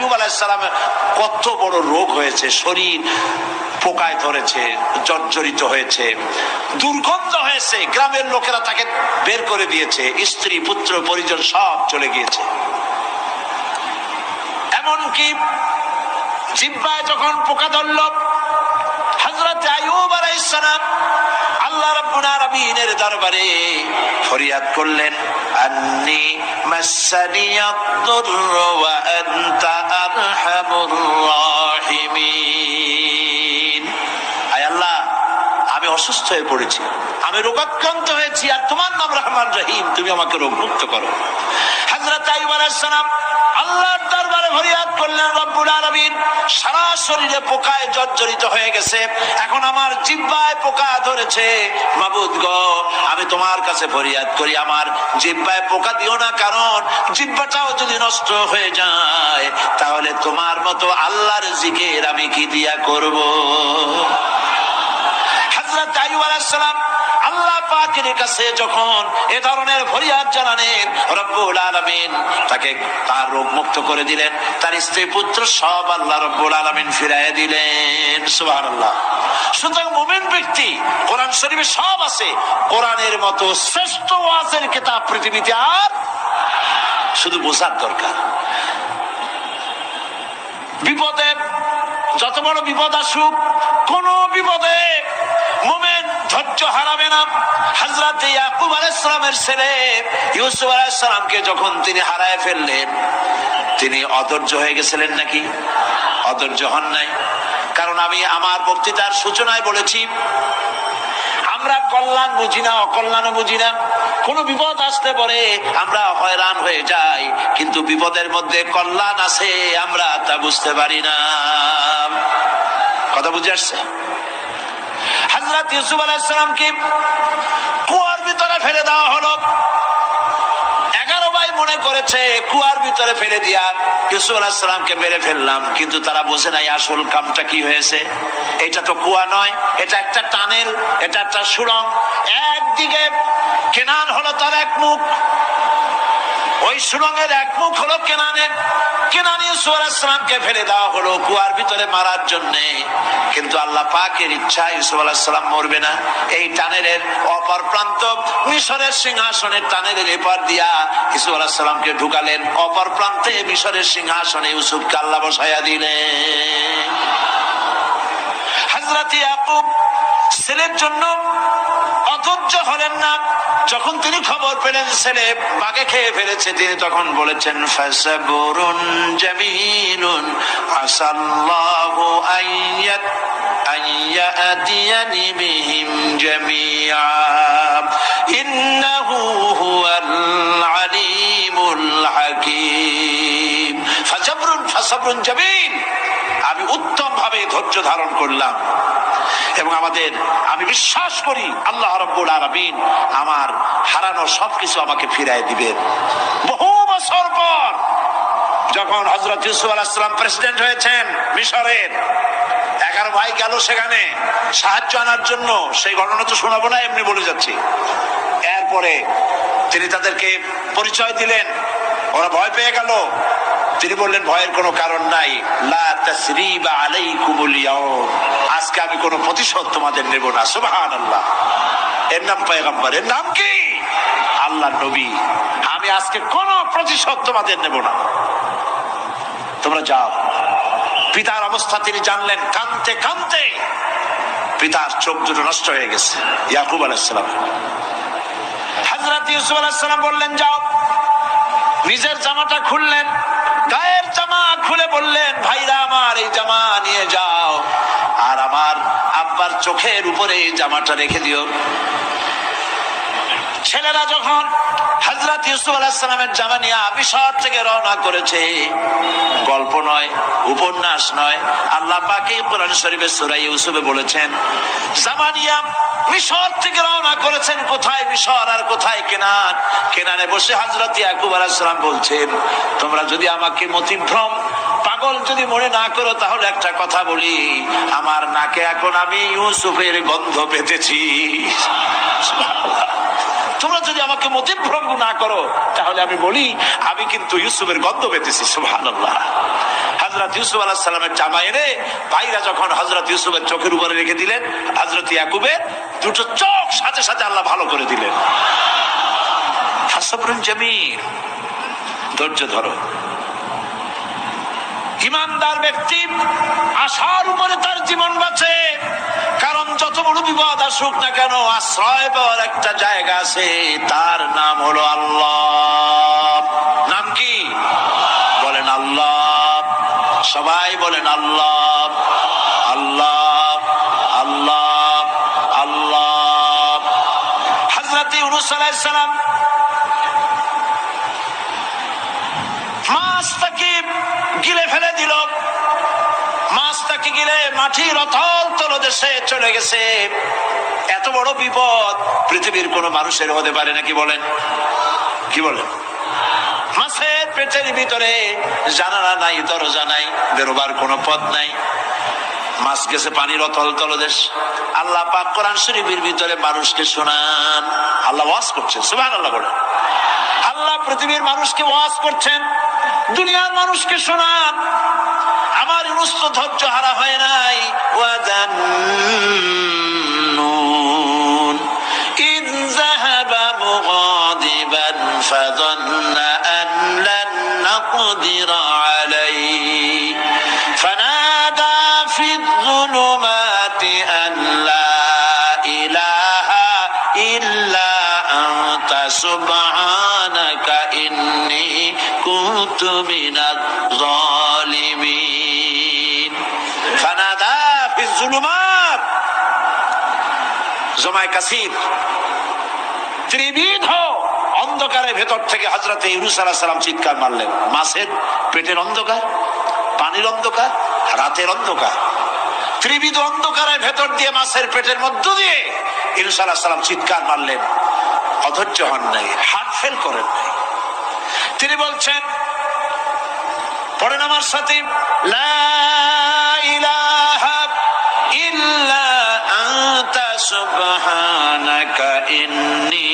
আইয়ুব আলাইহিস সালামের কত বড় রোগ হয়েছে, শরীর পোকায় ধরেছে, জর্জরিত হয়েছে, দুর্গন্ধ হয়েছে, গ্রামের লোকেরা তাকে বের করে দিয়েছে, স্ত্রী পুত্র পরিজন সব চলে গিয়েছে। এমনকি জিহ্বায় যখন পোকা ধরল, হযরত আইয়ুব আলাইহিস সালাম আল্লাহ রাব্বুল আলামিনের দরবারে ফরিয়াদ করলেন, আন্নী মাসসানিয়াদ-দুররু ওয়া আনতা আরহামুর রাহিমিন। আয় আল্লাহ, আমি অসুস্থ হয়ে পড়েছি, আমি রোগাক্রান্ত হয়েছি, আর তোমার নাম রহমান রহিম, তুমি আমাকে রোগমুক্ত করো। হযরত আইয়ুব আলাইহিস সালাম আল্লাহর দরবারে ফরিয়াদ করলেন, রব্বুল আলামিন সারা শরীরে পোকায় জর্জরিত হয়ে গেছে, এখন আমার জিহ্বায় পোকা ধরেছে, মাবুদ গো আমি তোমার কাছে ফরিয়াদ করি, আমার জিহ্বায় পোকা দিও না, কারণ জিহ্বাটাও যদি নষ্ট হয়ে যায় তাহলে তোমার মতো আল্লাহর জিকির আমি কি দিয়া করব। হযরত আইয়ুব আলাইহিস সালাম আল্লাহ পাকের কাছে যখন এ ধরনের ফরিয়াদ জানালেন, রব্বুল আলামিন তাকে তার রোগ মুক্ত করে দিলেন, তার স্ত্রী পুত্র সব আল্লাহ রব্বুল আলামিন ফিরাইয়া দিলেন। সুবহানাল্লাহ। সুতরাং মুমিন ব্যক্তি, কোরআন শরীফে সব আছে, কোরআনের মতো শ্রেষ্ঠ ওয়াজের কিতাব পৃথিবীতে আর শুধু বোঝার দরকার। বিপদে যত বড় বিপদ আসুক, কোন বিপদে মুমিন ধৈর্য হারাবে না। হযরত ইয়াকুব আলাইহিস সালামের ছেলে ইউসুফ আলাইহিস সালামকে যখন তিনি হারায় ফেললেন, তিনি অধৈর্য হয়ে গেছিলেন নাকি? অধৈর্য হন নাই। কারণ আমি আমার বক্তৃতার সূচনায় বলেছি, আমরা কল্যাণ বুঝি না, অকল্যাণও বুঝি না। কোন বিপদ আসতে পারে আমরা হয়রান হয়ে যাই, কিন্তু বিপদের মধ্যে কল্যাণ আছে আমরা তা বুঝতে পারি না। কথা বুঝে আসছে? হযরত ইউসুফ আলাইহিস সালামকে কুয়ার ভিতরে ফেলে দেওয়া হলো। 11 ভাই মনে করেছে কুয়ার ভিতরে ফেলে দিয়া ইউসুফ আলাইহিস সালামকে মেরে ফেললাম, কিন্তু তারা বোঝে নাই আসল কামটা কি হয়েছে। এটা তো কুয়া নয়, এটা একটা টানেল, এটা একটা সুড়ঙ্গ। একদিকে কেনান হলো তার এক মুখ, ওই সুড়ঙ্গের এক মুখ হলো কেনানের। কেনান ইউসুফ আলাইহিস সালামকে ফেলে দেওয়া হলো কুয়ার ভিতরে মারার জন্য, কিন্তু আল্লাহ পাকের ইচ্ছা ইউসুফ আলাইহিস সালাম মরবে না। এই টানেলের অপর প্রান্ত মিশরের সিংহাসনের টানেলের এপার দিয়া ইউসুফ আলাইহিস সালামকে ঢুকালেন, অপর প্রান্তে মিশরের সিংহাসনে ইউসুফকে আল্লাহ বসাইয়া দিলেন। হযরত ইয়াকুব ছেলের জন্য অধৈর্য হলেন না। যখন তিনি খবর পেলেন ছেলে বাঘে খেয়ে ফেলেছে, তিনি তখন বলেছেন, ফাসাবুরুন জামিলুন আসাল্লাহু আইয়াতিয়ানি বিহিম জামিআ ইন্নাহু হুয়াল আলিমুল হাকীম। ফাসাবরুন জামিল, আমি উত্তম ভাবে ধৈর্য ধারণ করলাম, এবং আমি বিশ্বাস করি আল্লাহ রাব্বুল আলামিন আমার হারানো সবকিছু আমাকে ফিরাই দিবেন। বহু বছর পর যখন হযরত ইউসুফ আলাইহিস সালাম প্রেসিডেন্ট হয়েছেন মিশরের, 11 ভাই গেল সেখানে সাহায্য আনার জন্য। সেই ঘটনা তো শোনাবো না, এমনি বলে যাচ্ছি। এরপরে তিনি তাদেরকে পরিচয় দিলেন, ওরা ভয় পেয়ে গেল। তিনি বললেন, ভয়ের কোনো কারণ নাই, লা তাসরিবা আলাইকুমুল ইয়াউম, আজকে আমি কোনো প্রতিশোধ তোমাদের নেব না। সুবহানাল্লাহ। এর নাম পয়গম্বর, এর নাম কি? আল্লাহর নবী। আমি আজকে কোনো প্রতিশোধ তোমাদের নেব না, তোমরা যাও। পিতার অবস্থা তিনি জানলেন, কাঁদতে কাঁদতে পিতার চোখ দুটো নষ্ট হয়ে গেছে। ইয়াকুব আলাইহিস সালাম, হযরত ইউসুফ আলাইহিস সালাম বললেন, যাও। নিজের জামাটা খুললেন, গায়ের জামা খুলে বললেন, ভাইরা আমার এই জামা নিয়ে যাও, আর আমার আব্বার চোখের উপরে এই জামাটা রেখে দিও। ছেলেরা যখন হযরত ইউসুফ আলাইহিস সালামের জামা নিয়ে মিশর থেকে রওনা করেছে, গল্প নয়, উপন্যাস নয়, আল্লাহ পাক কোরআন শরীফে সূরা ইউসুফে বলেছেন, জামা নিয়ে মিশর থেকে রওনা করেছেন। কোথায় মিশর আর কোথায় কেনান? কেনানে বসে হযরত ইয়াকুব আলাইহিস সালাম বলছেন, তোমরা যদি আমাকে মতিভ্রম পাগল যদি মনে না করো, তাহলে একটা কথা বলি, আমার নাকে এখন আমি ইউসুফের গন্ধ পেতেছি। তোমরা যদি আমাকে মতিভ্রম না করো, তাহলে আমি বলি আমি কিন্তু ইউসুফের গন্ধ পেতেছি। সুবহানাল্লাহ। হযরত ইউসুফ আলাইহিস সালামের জামা এনে ভাইরা যখন হযরত ইউসুফের চোখের উপরে রেখে দিলেন, হযরত ইয়াকুবের দুটো চোখ সাথে সাথে আল্লাহ ভালো করে দিলেন। ফাসবরুন জামিল, ধৈর্য ধরো। ইমানদার ব্যক্তি আশার উপরে তার জীবন বাঁচে, কারণ যত বড় বিপদ আসুক না কেন আশ্রয় পাওয়ার একটা জায়গা আছে, তার নাম হলো আল্লাহ। নাম কি? বলেন আল্লাহ। সবাই বলেন আল্লাহ আল্লাহ আল্লাহ আল্লাহ। হযরত ইউনূস আলাইহিস সালাম মাছটাকে গিলে ফেলে দিল, মাছটাকে গিলে মাটির অতল তলদেশে চলে গেছে। এত বড় বিপদ পৃথিবীর কোন মানুষের হতে পারে নাকি? বলেন, কি বলেন? মাছের পেটের ভিতরে জানালা নাই, দরজা নাই, বেরোবার কোনো পথ নাই, মাছ গেছে পানির অতল তলদেশ। আল্লাহ পাক কোরআন শরীফের ভিতরে মানুষকে শোনান, আল্লাহ ওয়াজ করছেন, সুবহানাল্লাহ বলেন। আল্লাহ পৃথিবীর মানুষকে ওয়াজ করছেন, দুনিয়ার মানুষকে শোনান। আমার ইউনূস তো ধৈর্য হারা হয় নাই। ওয়াযান্নুন ইয যাহাবা মুগাদিবান ফাযান্না আন লান নাকদির আলাইহি ফানাদা ফিয-যুলুমাতি আন লা ইলাহা ইল্লা আনতা সুবহানাকা ইন্নী কুনতু মিনাজ-যালিমিন। ফানাদা ফিয-যুলুমাত, জমায়ে কাসির, ত্রিবিধ অন্ধকারের ভেতর থেকে হযরত ইউনূস আলাইহিস সালাম চিৎকার মারলেন। মাছের পেটের অন্ধকার, পানির অন্ধকার, রাতের অন্ধকার, ত্রিবিধ অন্ধকারের ভেতর দিয়ে মাছের পেটের মধ্য দিয়ে ইউনূস আলাইহিস সালাম চিৎকার মারলেন। অধৈর্য হন নাই, হার্ট ফেল করেন নাই। তিনি বলছেন, পড়েন আমার সাথে, লা ইলাহা ইল্লা আনতা সুবহানাকা ইন্নী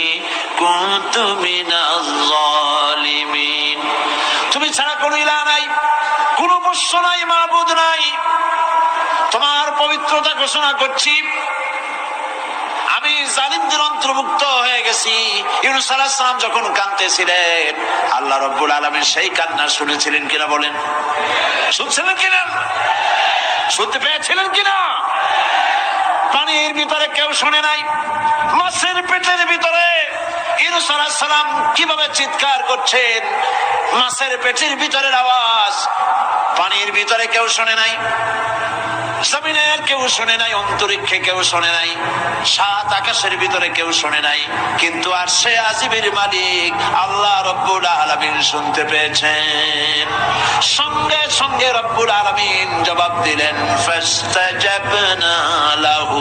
কুনতু মিনাজ-যালিমিন। তুমি ছাড়া কোনো ইলাহ নাই, কোনো পোষ্য নাই, মাবুদ নাই। তোমার পবিত্রতা ঘোষণা করছি, আমি জালিমদের অন্তর্ভুক্ত হয়ে গেছি। ইউনূস আলাইহিস সালাম যখন কাঁদতেছিলেন, আল্লাহ রাব্বুল আলামিন সেই কান্না শুনেছিলেন কিনা? বলেন, শুনছিলেন কিনা? শুনতে পেয়েছিলেন কিনা? পানির ভিতরে কেউ শোনে নাই, মাছের পেটের ভিতরে ইউনূস আলাইহিস সালাম কিভাবে চিৎকার করছেন, মাছের পেটের ভিতরের আওয়াজ পানির ভিতরে কেউ শোনে নাই, জমিনের কেউ শোনে নাই, অন্তরিক্ষে কেউ শোনে নাই, সাত আকাশের ভিতরে কেউ শোনে নাই, কিন্তু আরশে আজিমের মালিক আল্লাহ রব্বুল আলামিন শুনতে পেয়েছেন। সঙ্গে সঙ্গে রব্বুল আলামিন জবাব দিলেন, ফাস্তাজাবনা লাহু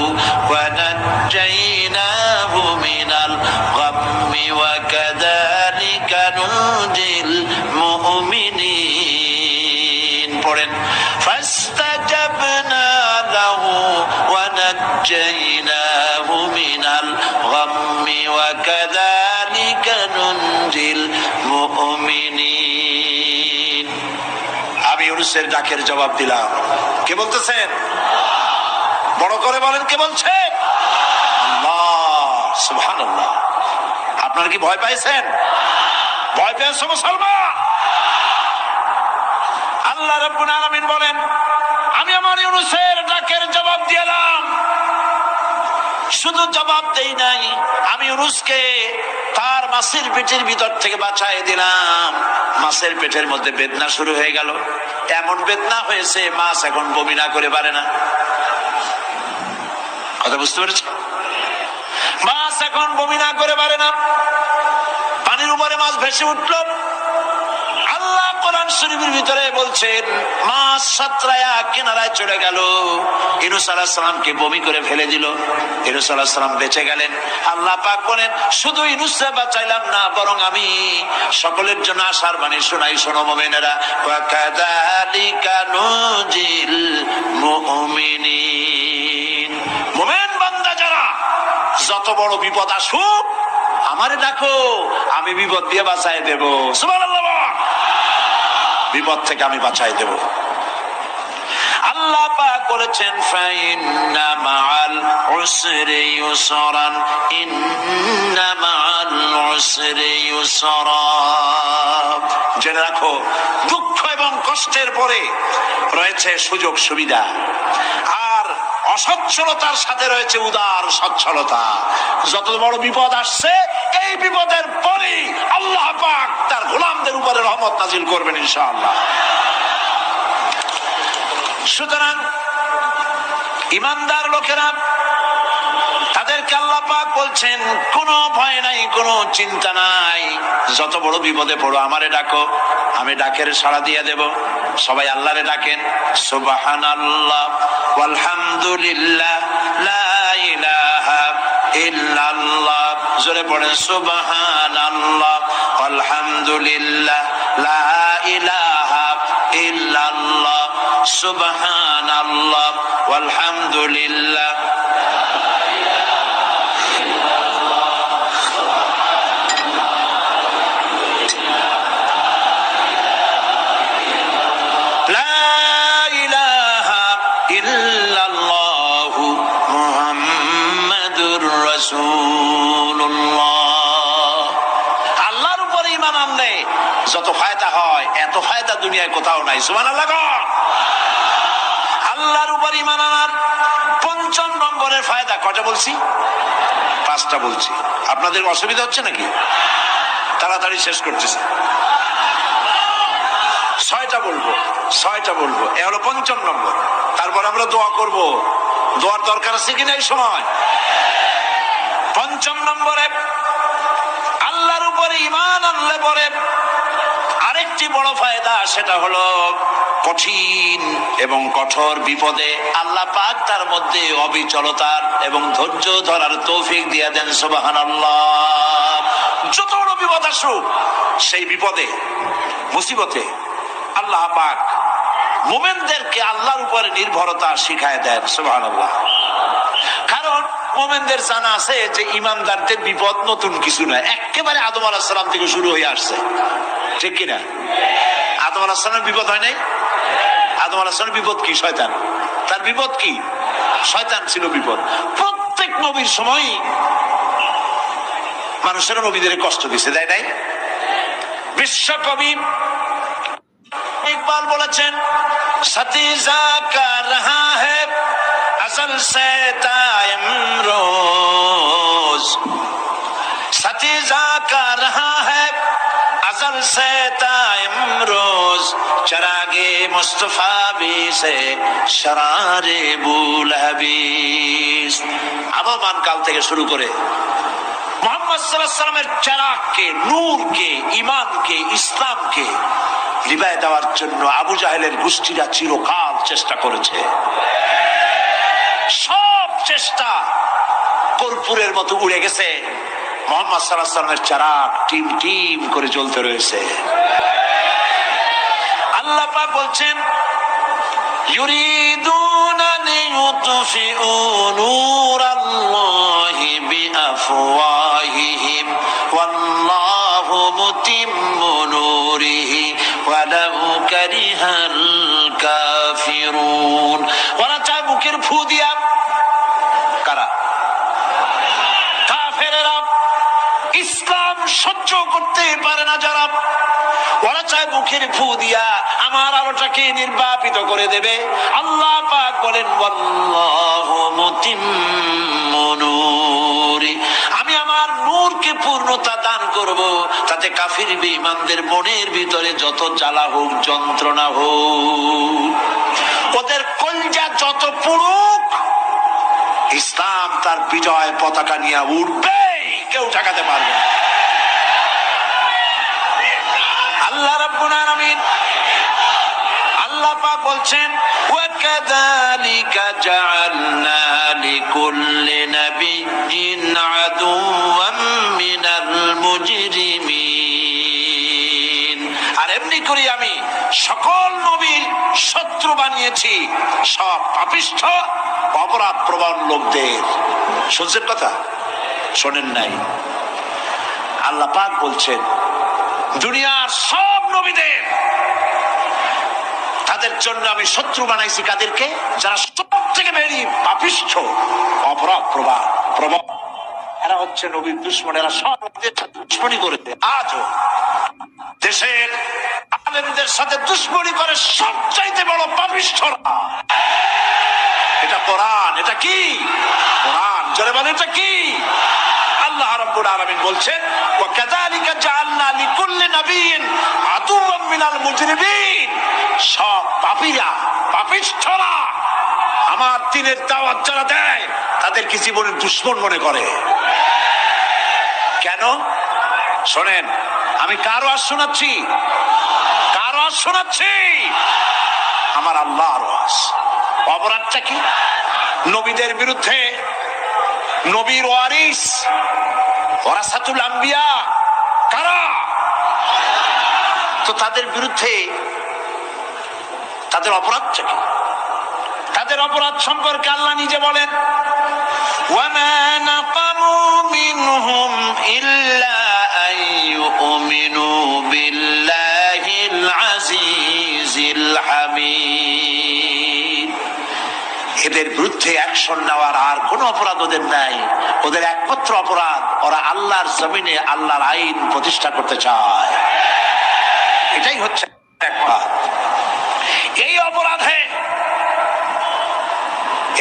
ওয়া নাজ্জাইনাহু মিনাল গাম্মি ওয়া কাযালিকা নুনজিল মুমিনিন। পড়েন, ফাস্তাজাবনা লাহু ওয়া নাজ্জাইনাহু মিনাল গাম্মি ওয়া কাযালিকা নুনজিল মুমিনিন। আমি ইউনূসের ডাকের জবাব দিলাম। কে বলতেছেন? বড় করে বলেন, কে বলছেন? আল্লাহ, সুবহানাল্লাহ। আপনারা কি ভয় পাইছেন? ভয় পেয়েছো মুসলমান? আল্লাহ রাব্বুল আলামিন বলেন, আমি আমার ইউনূসের ডাকের জবাব দিলাম। শুধু জবাব দেই নাই, আমি ইউনূসকে তার মাছের পেটের ভিতর থেকে বাঁচাই দিলাম। মাছের পেটের মধ্যে বেদনা শুরু হয়ে গেল, এমন বেদনা হয়েছে মাছ এখন বমি না করে পারে না। কথা বুঝতে পেরেছ? মাছ এখন বমি না করে পারে না। পানির উপরে মাছ ভেসে উঠল। আল্লাহ কোরআন শরীফের ভিতরে বলছেন, মাছ সাতরায়া কিনারায় চলে গেল, ইউনূস আলাইহিস সালামকে বমি করে ফেলে দিল। ইউনূস আলাইহিস সালাম বেঁচে গেলেন। আল্লাহ পাক বলেন, শুধু ইউনূসকে বাঁচাইলাম না, বরং আমি সকলের জন্য আশার বাণী শোনাই। শোনো মুমিনেরা, ওয়া কাযালিকা নুনজিল মুমিনিন। মুমিন বান্দা যারা, যত বড় বিপদ আসুক আমারে ডাকো, আমি বিপদ দিয়ে বাঁচাই দেব। সুবহানাল্লাহ। বিপদ থেকে আমি বাঁচাই দেব। আল্লাহ পাক বলেছেন ফাইন্না মাআল উসরি ইউসরান, ইন্না মাআল উসরি ইউসরা। জেনে রাখো, দুঃখ এবং কষ্টের পরে রয়েছে সুযোগ সুবিধা, আর অসচ্ছলতার সাথে রয়েছে উদার সচ্ছলতা। যত বড় বিপদ আসছে, এই বিপদের পরে আল্লাহ পাক তার গোলামদের উপরে রহমত নাজিল করবেন ইনশাআল্লাহ। সুতরাং ঈমানদার লোকেরা, তাদেরকে আল্লাহ পাক বলছেন কোনো ভয় নাই, কোনো চিন্তা নাই, যত বড় বিপদে পড়ো আমারে ডাকো, আমি ডাকের সাড়া দিয়ে দেব। সবাই আল্লাহরে ডাকেন, সুবহানাল্লাহ ওয়ালহামদুলিল্লাহ লা ইলাহা ইল্লাল্লাহ। জোরে পড়েন সুবহানাল্লাহ ওয়ালহামদুলিল্লাহ লা ইলাহা ইল্লাল্লাহ, সুবহানাল্লাহ ওয়ালহামদুলিল্লাহ। আল্লাহর উপরে ঈমান আনলে যত ফায়দা হয়, এত ফায়দা দুনিয়ায় কোথাও নাই। সুবহানাল্লাহ। আল্লাহর উপর ঈমান আনার ৫ম নম্বরের ফায়দা কয়টা বলছি? 5টা বলছি। আপনাদের অসুবিধা হচ্ছে নাকি? তাড়াতাড়ি শেষ করতেছি। 6টা বলবো, 6টা বলবো। এ হলো ৫ম নম্বর। তারপর আমরা দোয়া করব। দোয়ার দরকার আছে কিনা এই সময়? ৫ম নম্বরে আল্লাহর উপরে ঈমান আনলে পরে আরেকটি বড় ফায়দা, সেটা হলো কঠিন এবং কঠোর বিপদে আল্লাহ পাক তার মধ্যে অবিচলতার এবং ধৈর্য ধরার তৌফিক দিয়ে দেন। সুবহানাল্লাহ। যত বড় বিপদ আসুক, সেই বিপদে মুসিবতে আল্লাহ পাক মুমিনদেরকে আল্লাহর উপরে নির্ভরতা শিখায় দেন। সুবহানাল্লাহ। কারণ মুমিনদের জানা আছে যে ঈমানদারদের বিপদ নতুন কিছু নয়, একেবারে আদম আলাইহিস সালাম থেকে শুরু হয়ে আসছে। ঠিক কিনা? আদম আলাইহিস সালামের বিপদ হয় নাই? আদম আলাইহিস সালামের বিপদ কি? শয়তান। তার বিপদ কি? শয়তান ছিল বিপদ। প্রত্যেক নবীর সময় মানুষের নবীদের কষ্ট দিছে, দেয় নাই? বিশ্বকবি ইকবাল বলেছেন, সতীজা কা রহা হ্যায় আসল সে দায়ম রোজ, সতীজা কা রহা হ্যায় আসল সে দায়ম রোজ, চরাগে মুস্তফা বি সে শরারে বুল হাবিস। আবহমান কাল থেকে শুরু করে মুহাম্মদ সাল্লাল্লাহু আলাইহি ওয়াসাল্লামের চেরাগকে, নূরকে, ঈমানকে, ইসলামকে লিভায় দেওয়ার জন্য আবু জাহেলের গোষ্ঠীরা চিরকাল চেষ্টা করেছে। সব চেষ্টা কর্পূরের মতো উড়ে গেছে, মুহাম্মদ সাল্লাল্লাহু আলাইহি ওয়াসাল্লামের চেরাগ টিম টিম করে জ্বলতে রয়েছে। আল্লাহ পাক বলছেন, ইউরিদুনা লিইউতফিউ নূরাল্লাহি বিআফওয়াহিহিম ওয়াল্লাহু মুতিম্মু নূরিহি ওয়ালাউ কারিহাল কাফিরুন। ওরা চায় মুখের ফু দিয়া, কারা? কাফেরেরা। ইসলাম সহ্য করতে পারে না যারা, ওরা চায় মুখের ফু দিয়া আমার আলোটাকে নির্বাপিত করে দেবে। আল্লাহ পাক বলেন, ওয়াল্লাহু মুতিম্মু নূরি, আমি আমার নূরকে পূর্ণতা দান করব, তাতে কাফির বেঈমানদের মনের ভিতরে যত জ্বালা হোক, যন্ত্রণা হোক, ওদের কলজা যত পুড়ুক, ইসলাম তার বিজয় পতাকা নিয়ে উঠবে, কেউ ঠেকাতে পারবে না। আল্লাহ রাব্বুল আলামিন, আল্লাহ পাক বলছেন, ওয়া কাযালিকা জাআলনা লিকুল্লি নাবিয়্যিন আদুওয়াম মিনাল মুজরিমিন। আর এমনি করে আমি সকল নবীর শত্রু বানিয়েছি সব পাপিষ্ঠ অপরাধ প্রবণ লোকদের। শুনছেন কথা? শোনেন নাই? আল্লাহ পাক বলছেন, দুনিয়ার সব নবীদের তাদের তাদের জন্য আমি শত্রু বানাইছি কাদেরকে? যারা সব থেকে বেশি পাপিষ্ঠ, অপরাধ প্রবণ। এরা হচ্ছে নবীর দুশমন। এরা সব দুশ্মনী করেছে। আজও দেশের আলেমদের সাথে দুশ্মনী করে সবচাইতে বড় পাপিষ্ঠরা। এটা কোরআন। এটা কি কোরআন? জোরে বলে এটা কি? আল্লাহ রাব্বুল আলামিন বলছেন, ওয়া কাযালিকা জাআলনা লিকুল্লি নাবিয়্যিন আদুওয়াম মিনাল মুজরিমিন। সব পাপীরা, পাপিষ্ঠরা আমার দ্বীনের দাওয়াত যারা দেয় তাদেরকে জীবনের দুশমন মনে করে। কেন? শোনেন, আমি কার ওয়াজ শোনাচ্ছি? কার ওয়াজ শোনাচ্ছি? আমার আল্লাহর ওয়াজ। অপরাধটা কি? নবীদের বিরুদ্ধে, নবীর ওয়ারিস ওয়ারাসাতুল আম্বিয়া কারা? তো তাদের বিরুদ্ধে তাদের অপরাধটা কি? তাদের অপরাধ সম্পর্কে আল্লাহ নিজে বলেন, ওয়ামা নাকামু মিনহুম ইল্লা আন ইউমিনু বিল্লাহিল আজিজিল হামিদ। এদের বিরুদ্ধে অ্যাকশন নেওয়ার আর কোন অপরাধ ওদের নাই। ওদের একমাত্র অপরাধ, ওরা আল্লাহর জমিনে আল্লাহর আইন প্রতিষ্ঠা করতে চায়। এটাই হচ্ছে অপরাধ।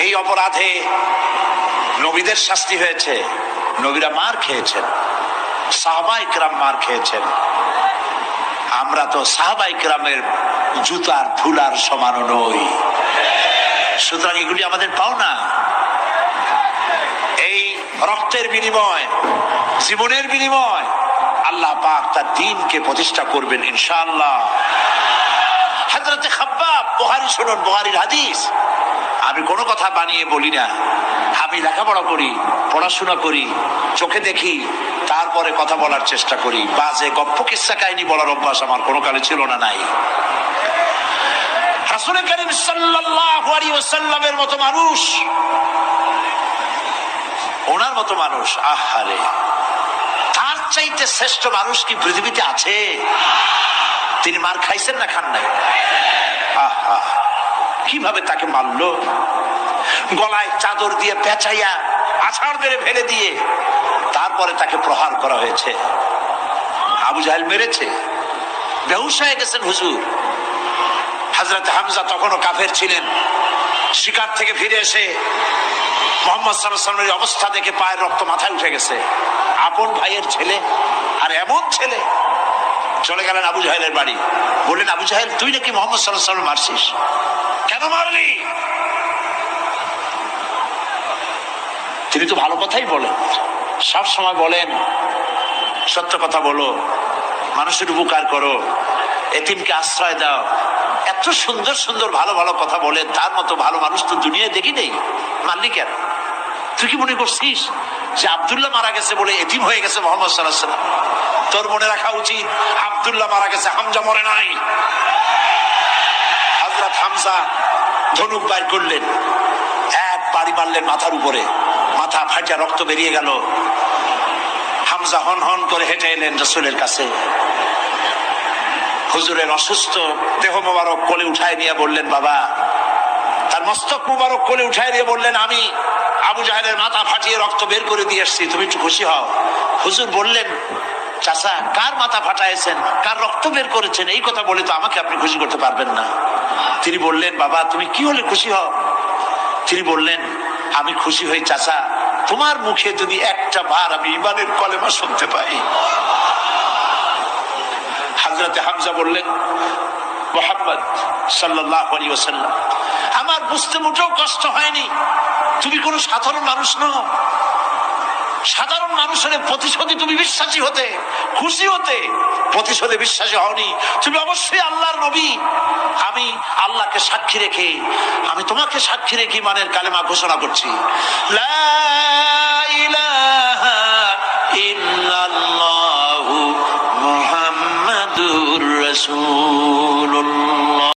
এই অপরাধে নবীদের শাস্তি হয়েছে। নবীরা মার খেয়েছেন, সাহাবায়ে কেরাম মার খেয়েছেন। আমরা তো সাহাবায়ে কেরামের জুতার ধুলার সমানও নই। সুতরাং এগুলি আমাদের পাওনা। এই রক্তের বিনিময়, জীবনের বিনিময় আল্লাহ পাক তার দ্বীনকে প্রতিষ্ঠা করবেন ইনশাআল্লাহ। হযরতে খাব্বাব, বুখারী শুনুন, বুখারীর হাদিস। আমি কোনো কথা বানিয়ে বলি না। আমি লেখাপড়া করি, পড়াশোনা করি, চোখে দেখি, তারপরে কথা বলার চেষ্টা করি। বাজে গপ্প কিস্সা কাহিনী বলার অভ্যাস আমার কোনো কালে ছিল না, নাই। রাসূল কারীম সাল্লাল্লাহু আলাইহি ওয়াসাল্লামের মতো মানুষ, ওনার মতো মানুষ, আহারে, তার চাইতে শ্রেষ্ঠ মানুষ কি পৃথিবীতে আছে? তিনি মার খাইছেন না খান নাই? আহা, কিভাবে তাকে মারলো! গলায় চাদর দিয়ে পেঁচাইয়া আছাড় মেরে ফেলে দিয়ে তারপরে তাকে প্রহার করা হয়েছে। আবু জাহেল মেরেছে, বেহুশ হয়ে গেছেন হুজুর। হযরত হামজা তখনও কাফের ছিলেন। শিকার থেকে ফিরে এসে মুহাম্মদ সাল্লাল্লাহু আলাইহি ওয়াসাল্লামের অবস্থা দেখে পায়ের রক্ত মাথায় উঠে গেছে। আপন ভাইয়ের ছেলে, আর এমন ছেলে। চলে গেলেন আবু জাহেলের বাড়ি, বললেন, আবু জাহেল, তুই নাকি মুহাম্মদ সাল্লাল্লাহু আলাইহি ওয়াসাল্লাম মারছিস? কেন মারলি? তিনি তো ভালো কথাই বলেন, সব সময় বলেন, সত্য কথা বলো, মানুষের উপকার করো, এতিমকে আশ্রয় দাও। এত সুন্দর সুন্দর ভালো ভালো কথা বলেন, তার মতো ভালো মানুষ তো দুনিয়ায় দেখি নেই। মারলি কেন? তুই কি মনে করছিস যে আব্দুল্লাহ মারা গেছে বলে এতিম হয়ে গেছে মুহাম্মদ সাল্লাল্লাহু আলাইহি ওয়াসাল্লাম? তোর মনে রাখা উচিত, আব্দুল্লাহ মারা গেছে, হামজা মরে নাই। হযরত হামজা ধনুক বাইর করলেন, এক বাড়ি মারলেন মাথার উপরে, মাথা ফাটা রক্ত বেরিয়ে গেল। হামজা হন হন করে হেঁটে এলেন রাসূলের কাছে। হুজুরের অসুস্থ দেহ মোবারক কোলে উঠায় নিয়ে বললেন, বাবা। তার মস্তক মোবারক কোলে উঠায় নিয়ে বললেন, আমি আবু জাহেলের মাথা ফাটিয়ে রক্ত বের করে দিয়ে আসছি, তুমি একটু খুশি হও। হুজুর বললেন, চাচা, কার মাথা ফাটাইছেন, কার রক্ত বের করেছেন, এই কথা বলে তো আমাকে আপনি খুশি করতে পারবেন না। তিনি বললেন, বাবা, তুমি কি হলে খুশি হও? তিনি বললেন, আমি খুশি হই চাচা, তোমার মুখে যদি একটা বার আমি ঈমানের কলেমা শুনতে পাই। হযরত হামজা বললেন, মুহাম্মদ সাল্লাল্লাহু আলাইহি ওয়াসাল্লাম, আমার বুঝতে মোটেও কষ্ট হয়নি, তুমি কোনো সাধারণ মানুষ নও। সাধারণ মানুষের প্রতিশোধে তুমি বিশ্বাসী হতে, খুশি হতে, প্রতিশোধে বিশ্বাসী হওনি। তুমি অবশ্যই আল্লাহর নবী। আমি আল্লাহকে সাক্ষী রেখে, আমি তোমাকে সাক্ষী রেখে ঈমানের কালেমা ঘোষণা করছি, লা ইলাহা ইল্লাল্লাহু মুহাম্মাদুর রাসূলুল্লাহ।